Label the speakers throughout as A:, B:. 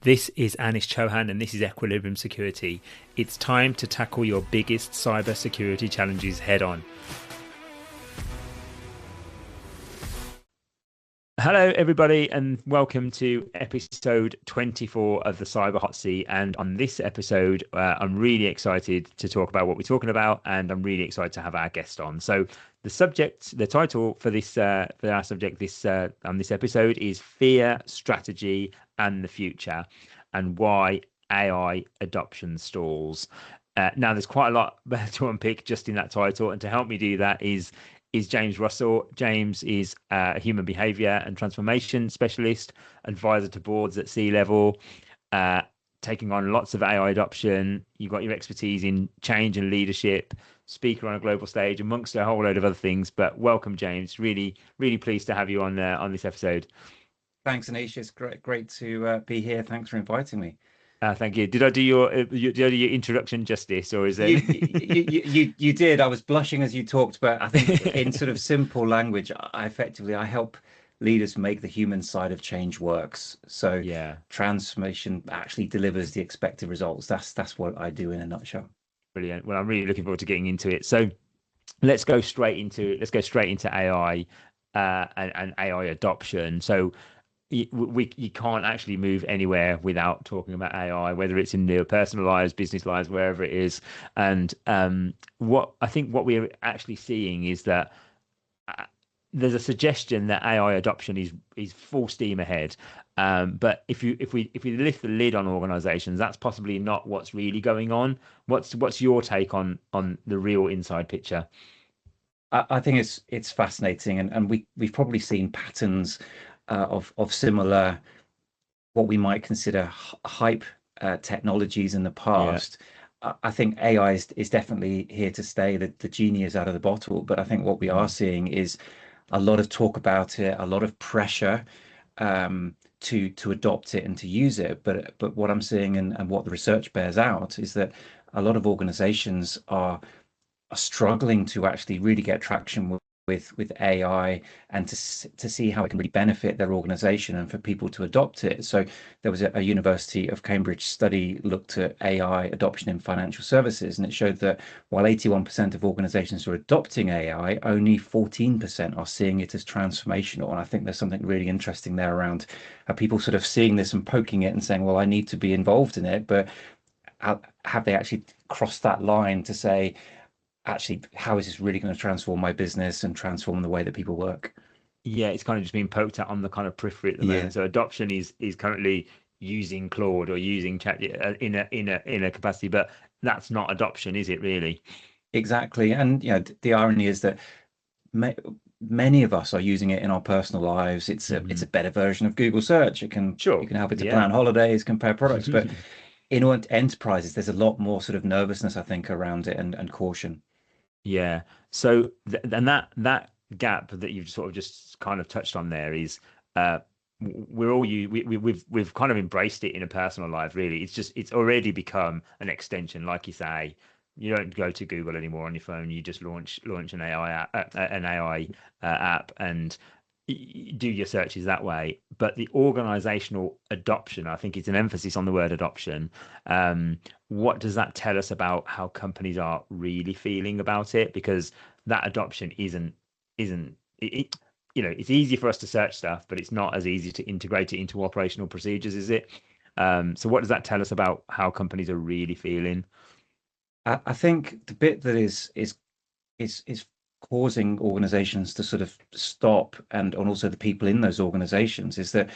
A: This is Anish Chauhan and this is Equilibrium Security. It's time to tackle your biggest cyber security challenges head on. Hello, everybody, and welcome to episode 24 of the Cyber Hot Seat. And on this episode, I'm really excited to talk about what we're talking about, and I'm really excited to have our guest on. So, the title for this, for our subject on this episode is Fear, Strategy, and the Future, and why AI adoption stalls. Now, there's quite a lot to unpick just in that title, and to help me do that is James Russell. James is a human behaviour and transformation specialist, advisor to boards at C-level, taking on lots of AI adoption. You've got your expertise in change and leadership, speaker on a global stage, amongst a whole load of other things. But welcome, James. Really, really pleased to have you on this episode.
B: Thanks, Anish. It's great to be here. Thanks for inviting me.
A: Thank you. Did I do your introduction justice, or is
B: You,
A: it?
B: you did. I was blushing as you talked, but I think in sort of simple language, I help leaders make the human side of change works. So
A: Yeah,
B: transformation actually delivers the expected results. That's what I do in a nutshell.
A: brilliant. Well, I'm really looking forward to getting into it. So let's go straight into AI and AI adoption. So you can't actually move anywhere without talking about AI, whether it's in their personal lives, business lives, wherever it is. And what we're actually seeing is that uh, there's a suggestion that AI adoption is full steam ahead. But if we lift the lid on organizations, that's possibly not what's really going on. What's your take on the real inside picture?
B: I think it's fascinating, and we've probably seen patterns of similar what we might consider hype technologies in the
A: Yeah.
B: past. I think AI is definitely here to stay. The genie is out of the bottle, but I think what we are
A: Mm.
B: seeing is a lot of talk about it, a lot of pressure to adopt it and to use it. But what I'm seeing and what the research bears out is that a lot of organizations are struggling to actually really get traction with AI and to see how it can really benefit their organization and for people to adopt it. So there was a University of Cambridge study looked at AI adoption in financial services, and it showed that while 81% of organizations are adopting AI, only 14% are seeing it as transformational. And I think there's something really interesting there around how people sort of seeing this and poking it and saying, well, I need to be involved in it, but have they actually crossed that line to say, actually, how is this really going to transform my business and transform the way that people work?
A: Yeah, it's kind of just being poked at on the kind of periphery at the
B: Yeah,
A: moment. So adoption is currently using Claude or using Chat in a capacity, but that's not adoption, is it really?
B: exactly. And the irony is that ma many of us are using it in our personal lives. It's a
A: Hmm.
B: better version of Google search. You
A: Sure.
B: can help it to
A: Yeah.
B: plan holidays, compare products, but in enterprises, there's a lot more sort of nervousness, I think, around it and caution.
A: Yeah. So and that gap that you've sort of just kind of touched on there is uh we're all you we've kind of embraced it in a personal life, really. It's already become an extension, like you say. You don't go to Google anymore on your phone. You just launch an AI app and do your searches that way. But the organizational adoption, I think it's an emphasis on the word adoption. What does that tell us about how companies are really feeling about it? Because that adoption isn't it's easy for us to search stuff, but it's not as easy to integrate it into operational procedures, is it? So what does that tell us about how companies are really feeling?
B: I think the bit that is causing organizations to sort of stop and also the people in those organizations is that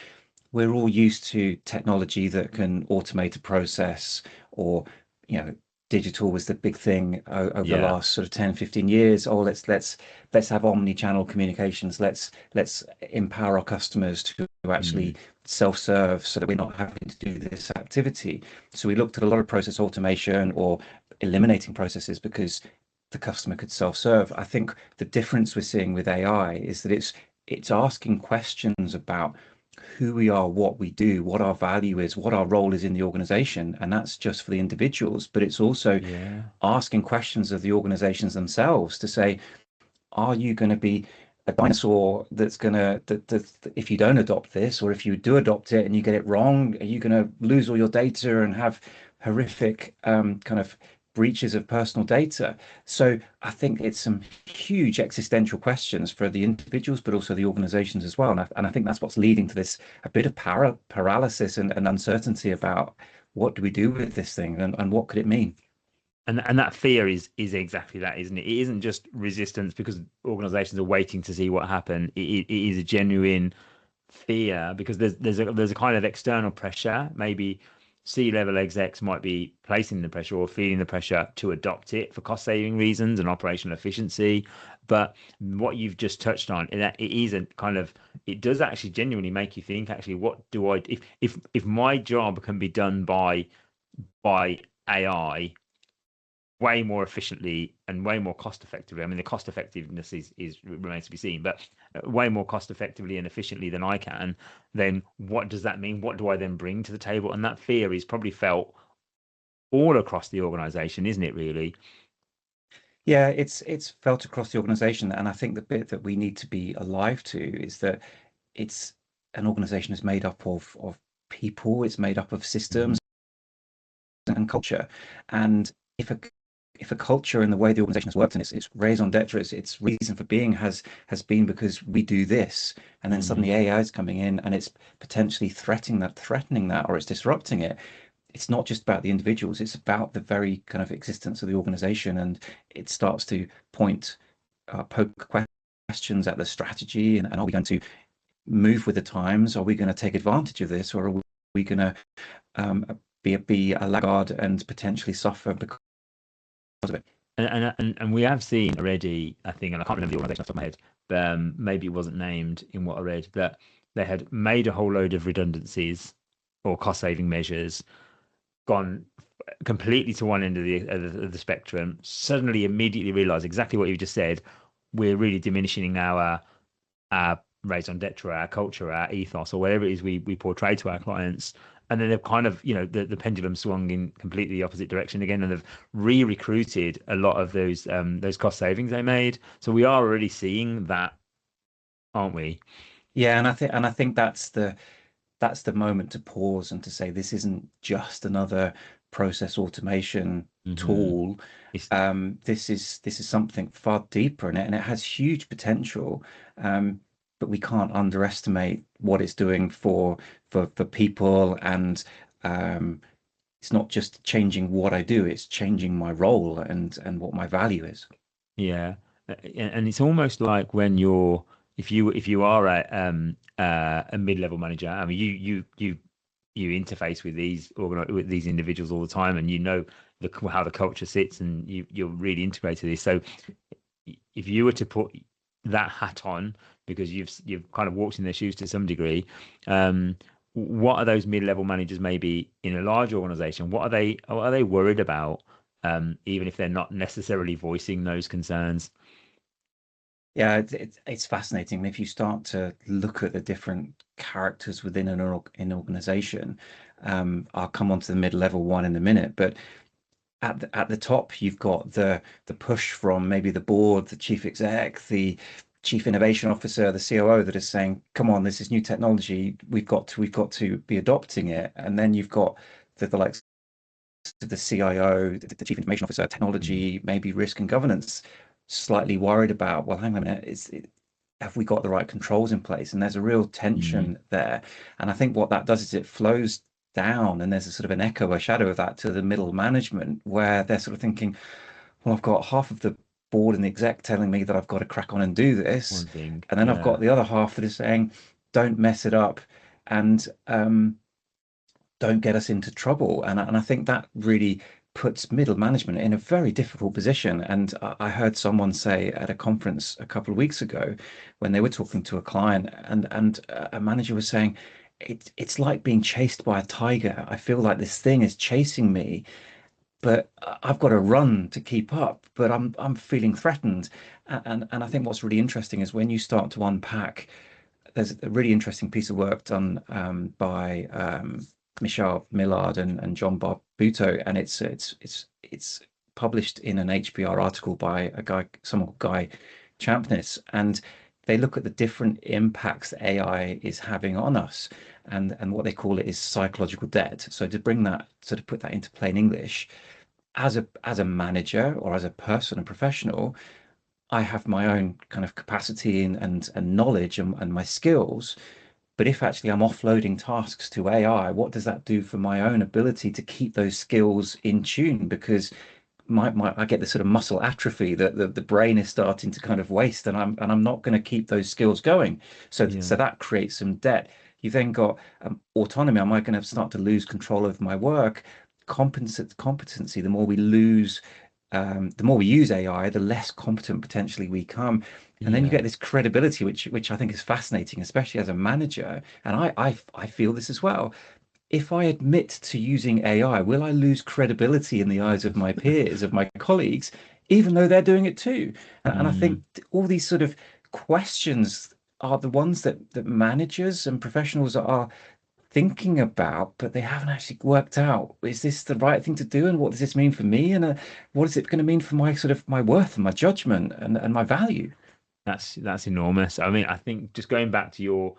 B: we're all used to technology that can automate a process or you know digital was the big thing over the
A: Yeah.
B: last sort of 10, 15 years. Oh, let's have omni-channel communications. Let's empower our customers to
A: Mm.
B: actually self-serve so that we're not having to do this activity. So we looked at a lot of process automation or eliminating processes because the customer could self-serve. I think the difference we're seeing with AI is that it's asking questions about who we are, what we do, what our value is, what our role is in the organization. And that's just for the individuals, but it's also
A: Yeah.
B: asking questions of the organizations themselves to say, are you going to be a dinosaur that's gonna that if you don't adopt this, or if you do adopt it and you get it wrong, are you gonna lose all your data and have horrific kind of breaches of personal data? So I think it's some huge existential questions for the individuals, but also the organizations as well. And I think that's what's leading to this a bit of paralysis and uncertainty about what do we do with this thing, and what could it mean?
A: And that fear is exactly that, isn't it? It isn't just resistance because organizations are waiting to see what happen. It is a genuine fear because there's a kind of external pressure. Maybe C-level execs might be placing the pressure or feeling the pressure to adopt it for cost saving reasons and operational efficiency. But what you've just touched on, it is a kind of, it does actually genuinely make you think, actually, what do I, if my job can be done by AI way more efficiently and way more cost effectively. I mean, the cost effectiveness is remains to be seen, but way more cost effectively and efficiently than I can, then what does that mean? What do I then bring to the table? And that fear is probably felt all across the organization, isn't it, really?
B: Yeah, it's felt across the organization, and I think the bit that we need to be alive to is that it's an organization is made up of people, it's made up of
A: Mhm.
B: systems and culture. And if a culture and the way the organization has worked and its raison d'etre, its reason for being has been because we do this, and then
A: Mhm.
B: suddenly AI is coming in and it's potentially threatening that, or it's disrupting it. It's not just about the individuals, it's about the very kind of existence of the organization, and it starts to poke questions at the strategy, and are we going to move with the times? Are we going to take advantage of this, or are we going to um, be a laggard and potentially suffer because of it?
A: And we have seen already, I think, and I can't remember the organization off the top of my head, but maybe it wasn't named in what I read, that they had made a whole load of redundancies or cost saving measures, gone completely to one end of the spectrum, suddenly immediately realize exactly what you just said. We're really diminishing our raison d'etre, our culture, our ethos, or whatever it is we portray to our clients. And then they've kind of, the pendulum swung in completely the opposite direction again, and they've re-recruited a lot of those cost savings they made. So we are already seeing that, aren't we?
B: Yeah, and I think that's the moment to pause and to say this isn't just another process automation
A: Hmm.
B: tool.
A: It's
B: This is something far deeper in it, and it has huge potential. But we can't underestimate what it's doing for people, and um, it's not just changing what I do; it's changing my role and what my value is.
A: Yeah, and it's almost like when you're if you are a mid-level manager. I mean, you interface with with these individuals all the time, and you know how the culture sits, and you're really integrated with this. So if you were to put that hat on, because you've kind of walked in their shoes to some degree, um, what are those mid-level managers maybe in a large organization? What are they worried about, even if they're not necessarily voicing those concerns?
B: Yeah, it's fascinating. If you start to look at the different characters within an organization, I'll come on to the mid-level one in a minute, but at the top, you've got the push from maybe the board, the chief exec, the chief innovation officer, the COO that is saying, "Come on, this is new technology. We've got to be adopting it." And then you've got the likes of the CIO, the chief information officer,
A: Mm.
B: technology, maybe risk and governance, slightly worried about, well, hang on a minute, have we got the right controls in place? And there's a real
A: Mm.
B: tension there. And I think what that does is it flows down, and there's a sort of an echo, a shadow of that to the middle management, where they're sort of thinking, well, I've got half of the board and the exec telling me that I've got to crack on and do this.
A: One thing,
B: And then I've got
A: yeah.
B: the other half that is saying, don't mess it up. And don't get us into trouble. And I think that really puts middle management in a very difficult position. And I heard someone say at a conference a couple of weeks ago when they were talking to a client, and a manager was saying, it's like being chased by a tiger. I feel like this thing is chasing me, but I've got to run to keep up, but I'm feeling threatened. And I think what's really interesting is when you start to unpack, there's a really interesting piece of work done by Michelle Millard and John Barbuto, and it's published in an HBR article by someone called Guy Champness, and they look at the different impacts that AI is having on us, and what they call it is psychological debt. So to bring that, sort of put that into plain English, as a manager or as a person, a professional, I have my own kind of capacity and knowledge and my skills. But if actually I'm offloading tasks to AI, what does that do for my own ability to keep those skills in tune? Because my I get this sort of muscle atrophy that the brain is starting to kind of waste, and I'm not going to keep those skills going. So
A: Yeah.
B: that creates some debt. You've then got autonomy. Am I going to start to lose control of my work? Competency. The more we use AI, the less competent potentially we come. And then you
A: Yeah.
B: get this credibility, which I think is fascinating, especially as a manager. And I feel this as well. If I admit to using AI, will I lose credibility in the eyes of my peers, of my colleagues, even though they're doing it too? And I think
A: Mm.
B: all these sort of questions are the ones that managers and professionals are thinking about, but they haven't actually worked out. Is this the right thing to do? And what does this mean for me? And what is it going to mean for my sort of my worth and my judgment and my value?
A: That's enormous. I mean, I think just going back to your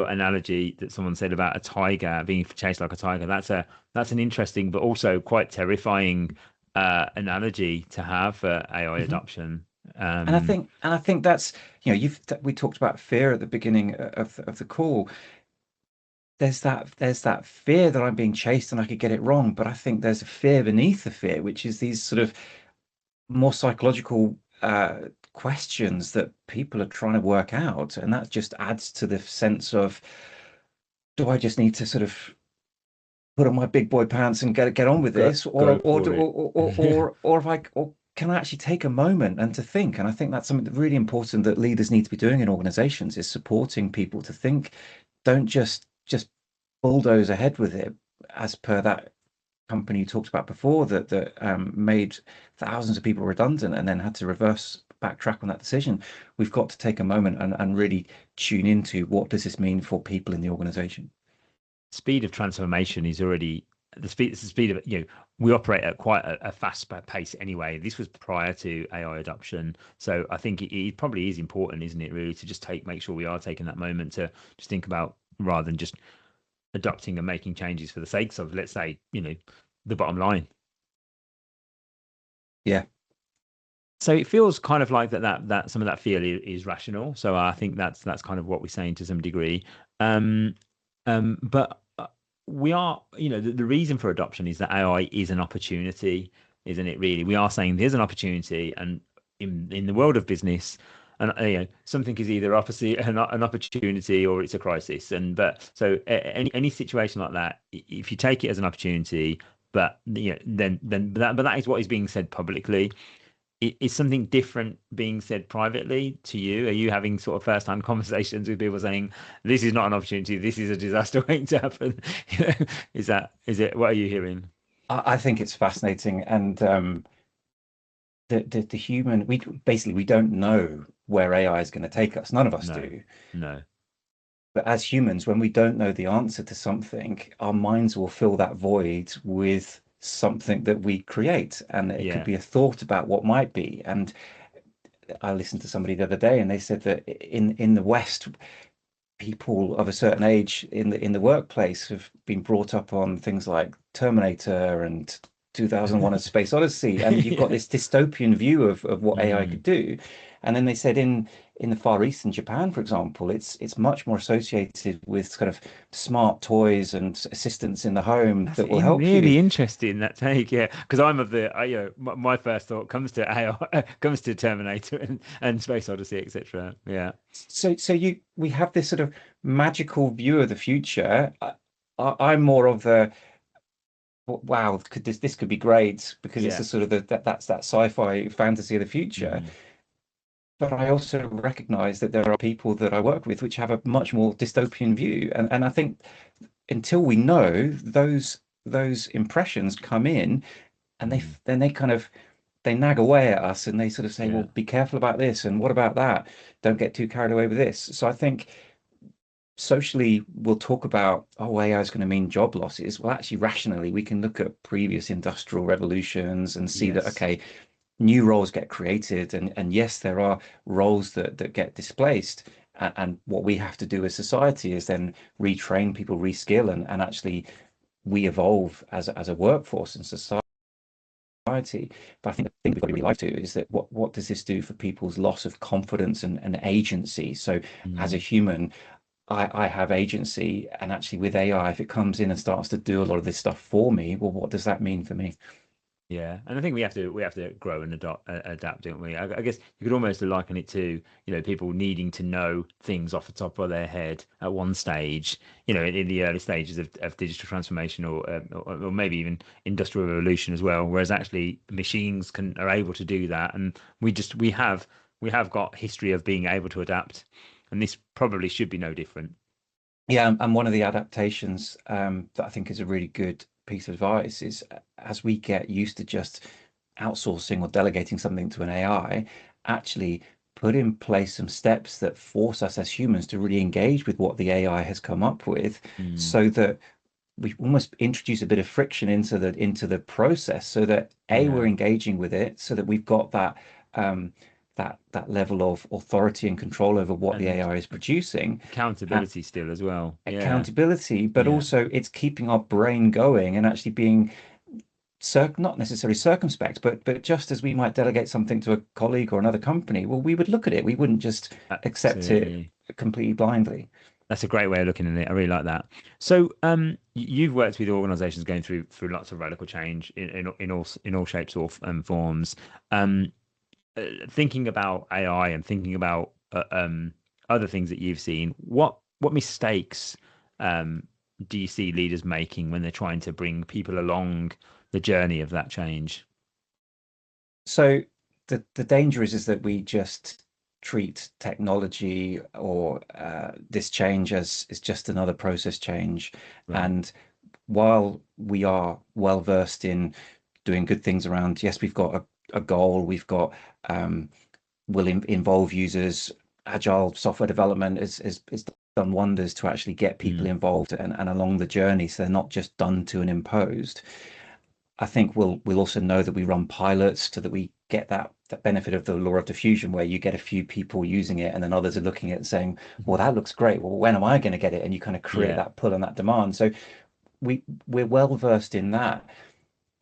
A: analogy that someone said about a tiger being chased like a tiger, that's an interesting but also quite terrifying analogy to have for AI
B: Mhm.
A: adoption.
B: And I think that's, we talked about fear at the beginning of the call. There's that fear that I'm being chased and I could get it wrong, but I think there's a fear beneath the fear, which is these sort of more psychological questions that people are trying to work out, and that just adds to the sense of, do I just need to sort of put on my big boy pants and get on with
A: Go
B: this,
A: go for it.
B: or if I or can I actually take a moment and to think? And I think that's something really important that leaders need to be doing in organizations, is supporting people to think. Don't just bulldoze ahead with it, as per that company you talked about before that made thousands of people redundant and then had to reverse backtrack on that decision. We've got to take a moment and really tune into, what does this mean for people in the organization?
A: Speed of transformation is already the speed of we operate at quite a fast pace anyway. This was prior to AI adoption, so I think it probably is important, isn't it, really, to just make sure we are taking that moment to just think about, rather than just adopting and making changes for the sake of, let's say, the bottom line.
B: Yeah.
A: So it feels kind of like that some of that fear is rational. So I think that's kind of what we're saying to some degree. Um, but we are, the reason for adoption is that AI is an opportunity, isn't it? Really, we are saying there's an opportunity, and in the world of business, and something is either opposite an opportunity or it's a crisis. And but so any situation like that, if you take it as an opportunity, but then that is what is being said publicly. Is something different being said privately to you? Are you having sort of first-hand conversations with people saying, this is not an opportunity, this is a disaster waiting to happen? Is it, what are you hearing?
B: I think it's fascinating, and the human, we don't know where AI is going to take us. None of us
A: No,
B: do.
A: no.
B: But as humans, when we don't know the answer to something, our minds will fill that void with something that we create, and it could
A: Yeah.
B: be a thought about what might be. And I listened to somebody the other day, and they said that in the West, people of a certain age in the workplace have been brought up on things like Terminator and 2001: A Space Odyssey, and you've got
A: Yeah.
B: this dystopian view of what AI could
A: Mm,
B: do. And then they said in the Far East, in Japan, for example, it's much more associated with kind of smart toys and assistants in the home
A: that's
B: that will help you.
A: really interesting, that take. Yeah, because I'm of the my first thought comes to AI, comes to Terminator and Space Odyssey, etc. Yeah.
B: So we have this sort of magical view of the future. I'm more of the, wow, this could be great, because it's
A: Yeah.
B: a sort of that's that sci-fi fantasy of the future.
A: Hmm.
B: But I also recognize that there are people that I work with which have a much more dystopian view, and I think until we know, those impressions come in, and
A: Mm,
B: then they kind of, they nag away at us, and they sort of say, well,
A: yeah.
B: be careful about this, and what about that? Don't get too carried away with this. So I think socially we'll talk about, oh, AI is going to mean job losses. Well, actually, rationally, we can look at previous industrial revolutions and see that,
A: Yes.
B: okay, new roles get created, and yes, there are roles that get displaced. And what we have to do as society is then retrain people, reskill, and actually we evolve as a workforce and society. But I think the thing we've got to be alive to is that what does this do for people's loss of confidence and agency? So as a
A: Mm.
B: human, I have agency, and actually with AI, if it comes in and starts to do a lot of this stuff for me, well, what does that mean for me?
A: Yeah, and I think we have to grow and adapt, don't we? I guess you could almost liken it to, people needing to know things off the top of their head at one stage, in the early stages of digital transformation or maybe even industrial revolution as well. Whereas actually machines are able to do that, and we have got history of being able to adapt, and this probably should be no different.
B: Yeah, and one of the adaptations that I think is a really good piece of advice is as we get used to just outsourcing or delegating something to an AI, actually put in place some steps that force us as humans to really engage with what the AI has come up with,
A: Mm,
B: so that we almost introduce a bit of friction into the process, so that we're
A: yeah,
B: engaging with it, so that we've got um, that level of authority and control over what the
A: and
B: AI is producing,
A: accountability still as well. Yeah,
B: accountability, but
A: yeah.
B: also it's keeping our brain going and actually being not necessarily circumspect, but just as we might delegate something to a colleague or another company, well, we would look at it. We wouldn't just accept it
A: Absolutely.
B: completely blindly.
A: That's a great way of looking at it. I really like that. So, you've worked with organisations going through lots of radical change in all shapes or forms. Um, Thinking about AI and thinking about other things that you've seen, what mistakes um, do you see leaders making when they're trying to bring people along the journey of that change?
B: So the danger is that we just treat technology or this change as is just another process change.
A: Right.
B: And while we are well versed in doing good things around, yes, we've got a goal, we've got will involve users. Agile software development is done wonders to actually get people
A: Mm.
B: involved and along the journey, so they're not just done to and imposed. I think we'll also know that we run pilots so that we get that benefit of the law of diffusion, where you get a few people using it and then others are looking at it and saying, well, that looks great. Well, when am I going to get it? And you kind of create
A: Yeah.
B: that pull and that demand. So we're well versed in that.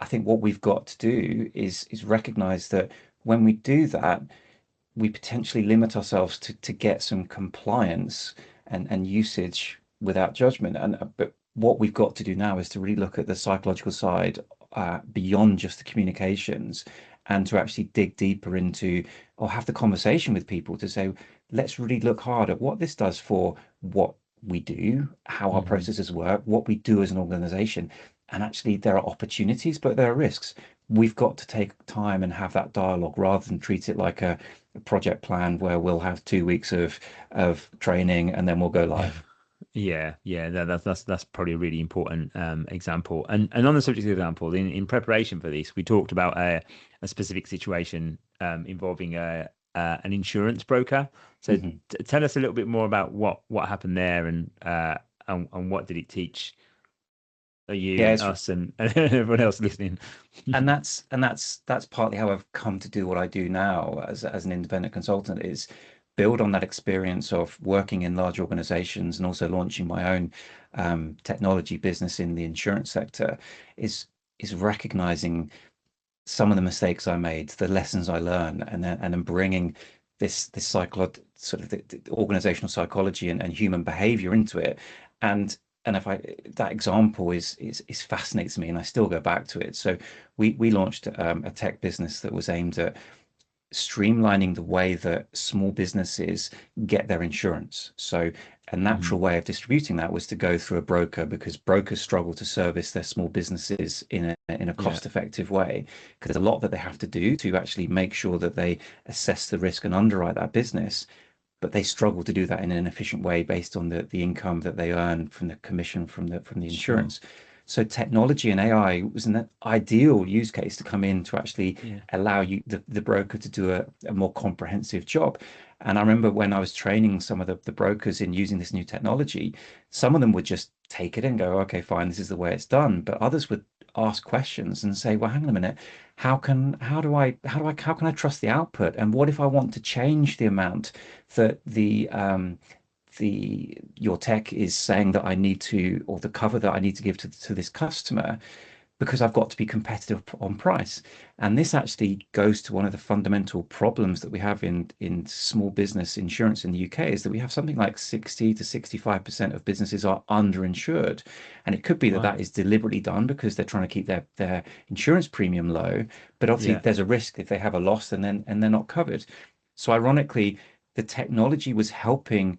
B: I think what we've got to do is recognize that when we do that, we potentially limit ourselves to get some compliance and usage without judgment. And but what we've got to do now is to really look at the psychological side beyond just the communications, and to actually dig deeper into or have the conversation with people to say, let's really look hard at what this does for what we do, how our
A: Hmm.
B: processes work, what we do as an organization. And actually, there are opportunities, but there are risks. We've got to take time and have that dialogue rather than treat it like a project plan where we'll have 2 weeks of training and then we'll go live.
A: Yeah, yeah, that's probably a really important example. And on the subject of example, in preparation for this, we talked about a specific situation involving an insurance broker. So
B: Mhm.
A: tell us a little bit more about what happened there, and what did it teach you
B: Yeah,
A: and us and everyone else listening.
B: and that's partly how I've come to do what I do now as an independent consultant, is build on that experience of working in large organizations and also launching my own technology business in the insurance sector, is is recognizing some of the mistakes I made, the lessons I learned, and then bringing this sort of the organizational psychology and human behavior into it. And and if I that example is fascinates me, and I still go back to it. So we launched a tech business that was aimed at streamlining the way that small businesses get their insurance. So a
A: Mhm.
B: natural way of distributing that was to go through a broker, because brokers struggle to service their small businesses in a
A: Yeah.
B: cost-effective way, because there's a lot that they have to do to actually make sure that they assess the risk and underwrite that business, but they struggle to do that in an efficient way based on the income that they earn from the commission from the
A: Sure.
B: insurance. So technology and AI was an ideal use case to come in to actually
A: Yeah.
B: allow you the broker to do a more comprehensive job. And I remember when I was training some of the brokers in using this new technology, some of them would just take it and go, okay, fine, this is the way it's done. But others would ask questions and say, well, hang on a minute, how can I trust the output? And what if I want to change the amount that the your tech is saying that I need to, or the cover that I need to give to this customer, because I've got to be competitive on price. And this actually goes to one of the fundamental problems that we have in small business insurance in the UK, is that we have something like 60 to 65% of businesses are underinsured. And it could be that
A: Right.
B: that is deliberately done because they're trying to keep their insurance premium low. But obviously
A: Yeah.
B: there's a risk if they have a loss and they're not covered. So ironically, the technology was helping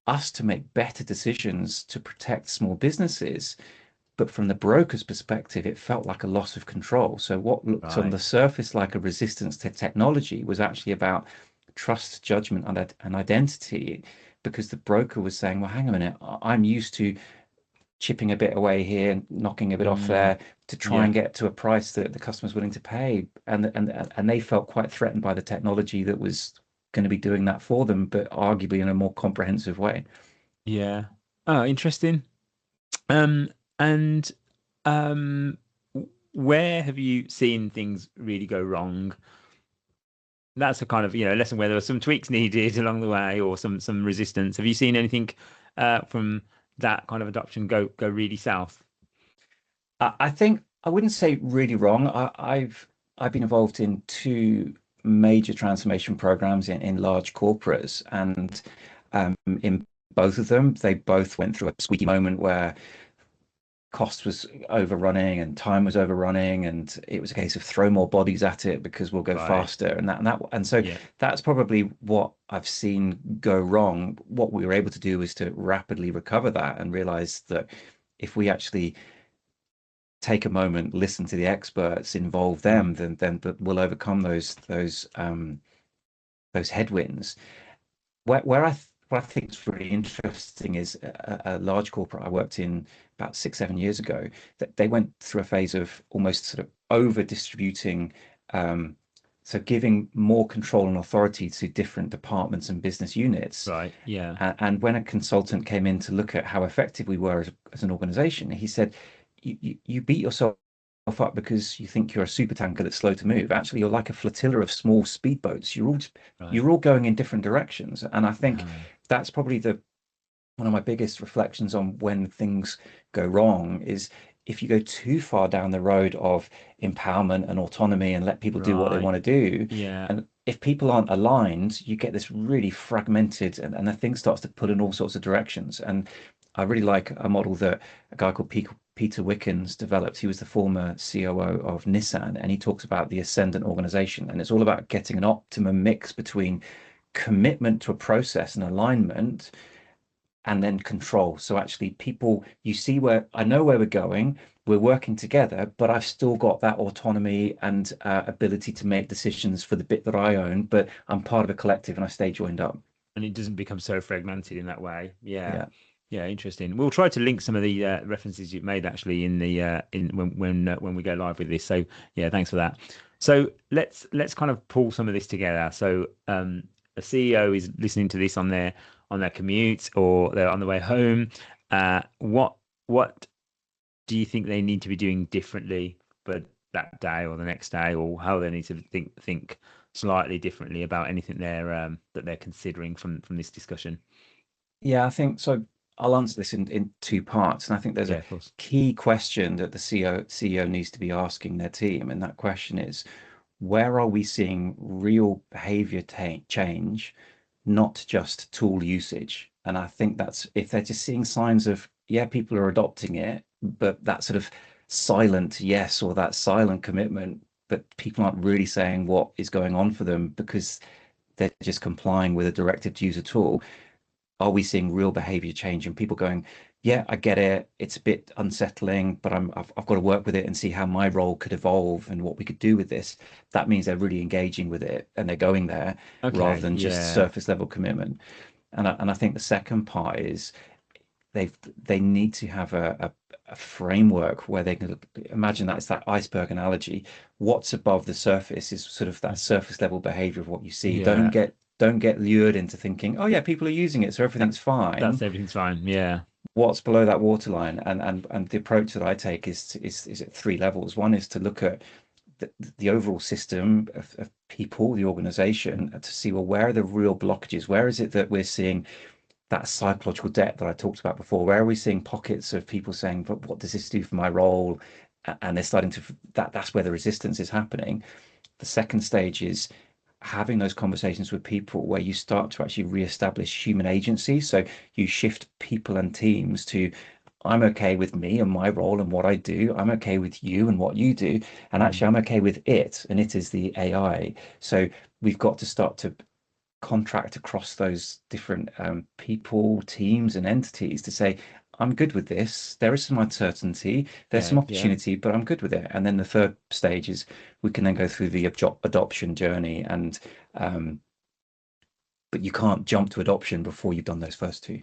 B: us to make better decisions to protect small businesses, but from the broker's perspective, it felt like a loss of control. So what looked on
A: Right.
B: the surface like a resistance to technology was actually about trust, judgment, and identity, because the broker was saying, well, hang on a minute, I'm used to chipping a bit away here and knocking a bit off
A: Mm,
B: there to try
A: yeah.
B: and get to a price that the customer's willing to pay. And they felt quite threatened by the technology that was going to be doing that for them, but arguably in a more comprehensive way.
A: Yeah. Oh, interesting. Um, and where have you seen things really go wrong? That's a kind of, lesson where there were some tweaks needed along the way, or some resistance. Have you seen anything from that kind of adoption go really south?
B: I think I wouldn't say really wrong. I've been involved in two major transformation programs in large corporates, and in both of them, they both went through a squeaky moment where cost was overrunning and time was overrunning, and it was a case of throw more bodies at it because we'll go
A: Right.
B: faster, and so
A: Yeah.
B: that's probably what I've seen go wrong. What we were able to do is to rapidly recover that and realize that if we actually take a moment, listen to the experts, involve them,
A: Mm,
B: then we'll overcome those headwinds. What I think is really interesting is a large corporate I worked in about 6, 7 years ago, that they went through a phase of almost sort of over distributing, um, so giving more control and authority to different departments and business units.
A: right. Yeah.
B: And when a consultant came in to look at how effective we were as an organization, he said, you beat yourself up because you think you're a super tanker that's slow to move. Actually, you're like a flotilla of small speedboats.
A: Right.
B: You're all going in different directions. And I think
A: Uh,
B: that's probably the one of my biggest reflections on when things go wrong is if you go too far down the road of empowerment and autonomy and let people do what they
A: right.
B: want to do,
A: Yeah.
B: and if people aren't aligned, you get this really fragmented, and the thing starts to pull in all sorts of directions. And I really like a model that a guy called Peter Wickens developed. He was the former COO of Nissan, and he talks about the ascendant organization, and it's all about getting an optimum mix between commitment to a process and alignment, and then control. So actually, people, you see where I know where we're going, we're working together, but I've still got that autonomy and ability to make decisions for the bit that I own, but I'm part of a collective and I stay joined up.
A: And it doesn't become so fragmented in that way. Yeah.
B: Yeah.
A: Yeah, interesting. We'll try to link some of the references you've made actually in the in when we go live with this. So yeah, thanks for that. So let's kind of pull some of this together. So a CEO is listening to this on their commute, or they're on the way home. What do you think they need to be doing differently for that day or the next day, or how they need to think slightly differently about anything that they're considering from this discussion?
B: Yeah, I think so. I'll answer this in two parts. And I think there's
A: Yeah,
B: a
A: of course.
B: key question that the CEO needs to be asking their team. And that question is, where are we seeing real behavior change, not just tool usage? And I think that's if they're just seeing signs of, yeah, people are adopting it, but that sort of silent yes or that silent commitment, but people aren't really saying what is going on for them because they're just complying with a directive to use a tool. Are we seeing real behavior change and people going, yeah, I get it. It's a bit unsettling, but I've got to work with it and see how my role could evolve and what we could do with this. That means they're really engaging with it and they're going there rather
A: Okay,
B: than just
A: yeah,
B: surface level commitment. And I think the second part is they need to have a framework where they can imagine that it's that iceberg analogy. What's above the surface is sort of that surface level behavior of what you see. Don't
A: yeah,
B: get Don't get lured into thinking, oh yeah, people are using it, so everything's
A: That's
B: fine.
A: everything's fine. Yeah.
B: What's below that waterline? And the approach that I take is at three levels. One is to look at the overall system of people, the organization, to see, well, where are the real blockages? Where is it that we're seeing that psychological debt that I talked about before? Where are we seeing pockets of people saying, but what does this do for my role? And they're starting to, that's where the resistance is happening. The second stage is having those conversations with people where you start to actually reestablish human agency. So you shift people and teams to, I'm okay with me and my role and what I do. I'm okay with you and what you do. And
A: Mm.
B: actually, I'm okay with it. And it is the AI. So we've got to start to contract across those different people, teams, and entities to say, I'm good with this. There is some uncertainty, there's
A: Yeah.
B: some
A: Yeah.
B: opportunity, but I'm good with it. And then the third stage is we can then go through the adoption journey. And but you can't jump to adoption before you've done those first two.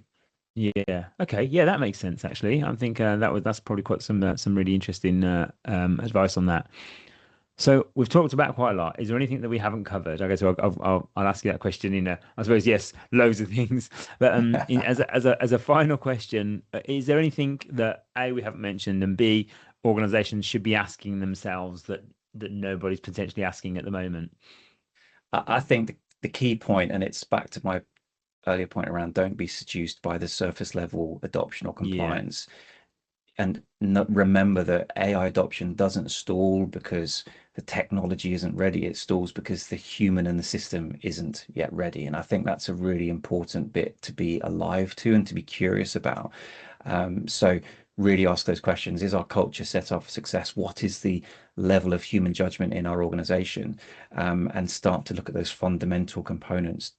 A: Yeah. Okay. Yeah, that makes sense actually. I think that's probably quite some really interesting advice on that. So we've talked about quite a lot. Is there anything that we haven't covered? Okay, so I'll ask you that question in I suppose yes, loads of things. But as a final question, is there anything that A, we haven't mentioned, and B, organizations should be asking themselves that nobody's potentially asking at the moment?
B: I think the key point, and it's back to my earlier point around don't be seduced by the surface level adoption or
A: Yeah.
B: compliance. And remember that AI adoption doesn't stall because the technology isn't ready. It stalls because the human and the system isn't yet ready. And I think that's a really important bit to be alive to and to be curious about. So really ask those questions. Is our culture set up for success? What is the level of human judgment in our organization? And start to look at those fundamental components.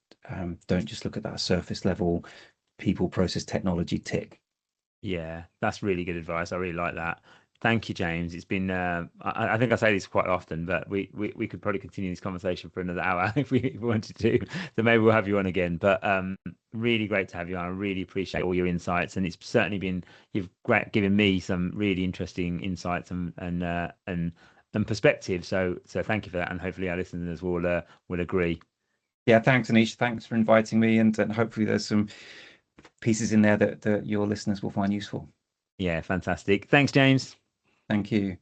B: Don't just look at that surface level people, process, technology tick.
A: Yeah, that's really good advice. I really like that. Thank you, James. It's been I think I say this quite often, but we could probably continue this conversation for another hour if we wanted to. So maybe we'll have you on again. But really great to have you on. I really appreciate all your insights, and it's certainly been given me some really interesting insights and perspective. So thank you for that, and hopefully our listeners will agree.
B: Yeah, thanks, Anish. Thanks for inviting me, and hopefully there's some pieces in there that your listeners will find useful.
A: Yeah, fantastic. Thanks, James.
B: Thank you.